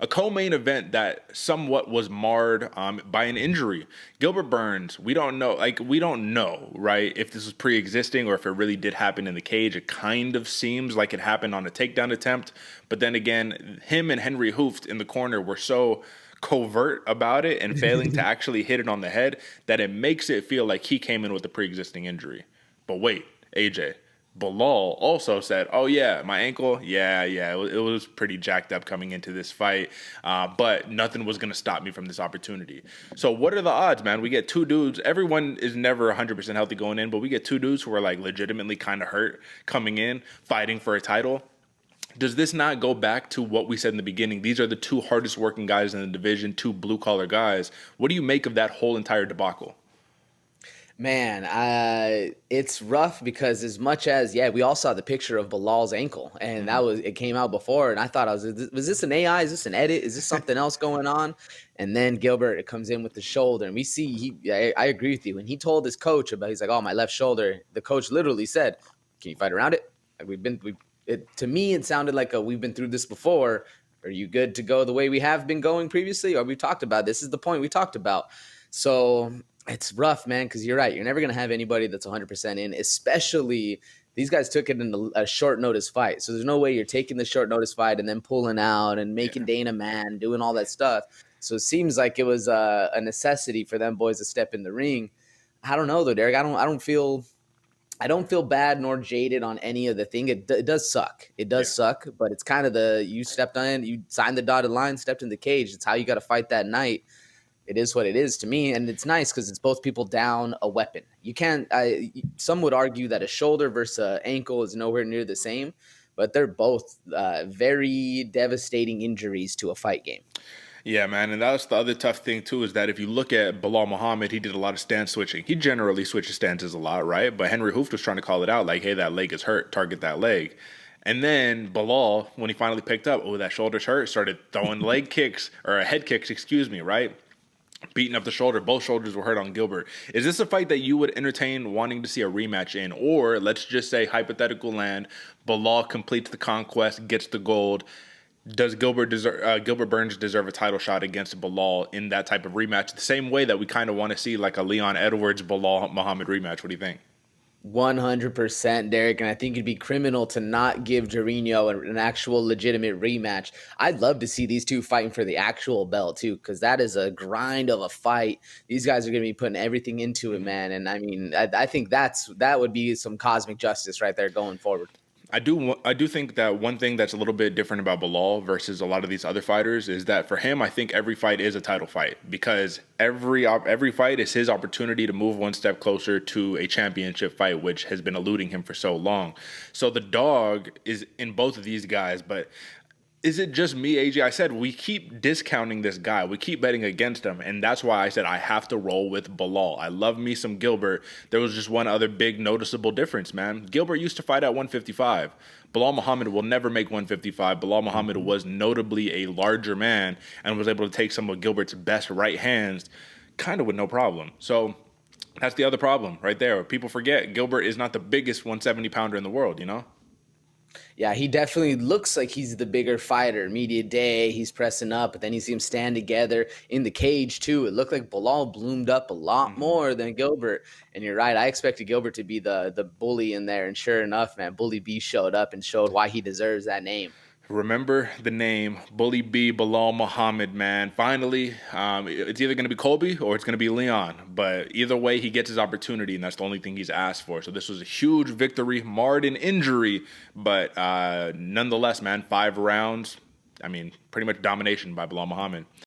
a co-main event that somewhat was marred by an injury. Gilbert Burns, we don't know, right, if this was pre-existing or if it really did happen in the cage. It kind of seems like it happened on a takedown attempt, but then again, him and Henry Hooft in the corner were so covert about it and failing to actually hit it on the head that it makes it feel like he came in with a pre-existing injury. But wait, AJ, Belal also said, "Oh yeah, my ankle, yeah, it was pretty jacked up coming into this fight, but nothing was gonna stop me from this opportunity." So what are the odds, man? We get two dudes. Everyone is never 100% healthy going in, but we get two dudes who are like legitimately kind of hurt coming in, fighting for a title. Does this not go back to what we said in the beginning? These are the two hardest working guys in the division, two blue collar guys. What do you make of that whole entire debacle? Man, it's rough because as much as we all saw the picture of Bilal's ankle, and Mm-hmm. it came out before, and I thought was this an AI? Is this an edit? Is this something else going on? And then Gilbert it comes in with the shoulder, and we see I agree with you. When he told his coach about, he's like, "Oh, my left shoulder," the coach literally said, "Can you fight around it?" Like, to me, it sounded like we've been through this before. Are you good to go the way we have been going previously, or we talked about this? Is the point we talked about? So it's rough, man, because you're right. You're never going to have anybody that's 100% in, especially these guys took it in a short notice fight. So there's no way you're taking the short notice fight and then pulling out and making Yeah. Dana mad, doing all that stuff. So it seems like it was a necessity for them boys to step in the ring. I don't know though, Derek. I don't feel bad nor jaded on any of the thing. It does suck. It does Yeah. suck, but it's kind of you stepped on, you signed the dotted line, stepped in the cage. It's how you got to fight that night. It is what it is to me, and it's nice because it's both people down a weapon. You can't. Some would argue that a shoulder versus an ankle is nowhere near the same, but they're both very devastating injuries to a fight game. Yeah, man, and that's the other tough thing too is that if you look at Belal Muhammad, he did a lot of stance switching. He generally switches stances a lot, right? But Henry Hooft was trying to call it out, like, "Hey, that leg is hurt. Target that leg." And then Belal, when he finally picked up, "Oh, that shoulder's hurt," started throwing leg kicks or head kicks, excuse me, right? Beating up the shoulder. Both shoulders were hurt on Gilbert. Is this a fight that you would entertain wanting to see a rematch in? Or let's just say hypothetical land, Belal completes the conquest, gets the gold. Does Gilbert Burns deserve a title shot against Belal in that type of rematch? The same way that we kind of want to see like a Leon Edwards Belal Muhammad rematch. What do you think? 100%, Derek, and I think it'd be criminal to not give Jorginho an actual legitimate rematch. I'd love to see these two fighting for the actual belt too, because that is a grind of a fight. These guys are going to be putting everything into it, man. And I mean, I think that would be some cosmic justice right there going forward. I do think that one thing that's a little bit different about Bilal versus a lot of these other fighters is that for him, I think every fight is a title fight because every fight is his opportunity to move one step closer to a championship fight, which has been eluding him for so long. So the dog is in both of these guys, but is it just me, AJ? I said we keep discounting this guy. We keep betting against him. And that's why I said I have to roll with Belal. I love me some Gilbert. There was just one other big noticeable difference, man. Gilbert used to fight at 155. Belal Muhammad will never make 155. Belal Muhammad was notably a larger man and was able to take some of Gilbert's best right hands kind of with no problem. So that's the other problem right there. People forget Gilbert is not the biggest 170 pounder in the world, you know? Yeah, he definitely looks like he's the bigger fighter. Media day, he's pressing up, but then you see him stand together in the cage too. It looked like Bilal bloomed up a lot Mhm. more than Gilbert. And you're right, I expected Gilbert to be the bully in there, and sure enough, man, Bully B showed up and showed why he deserves that name. Remember the name Bully B Bilal Muhammad, man. Finally, it's either going to be Colby or it's going to be Leon. But either way, he gets his opportunity, and that's the only thing he's asked for. So this was a huge victory, marred in injury, but nonetheless, man, 5 rounds. I mean, pretty much domination by Bilal Muhammad.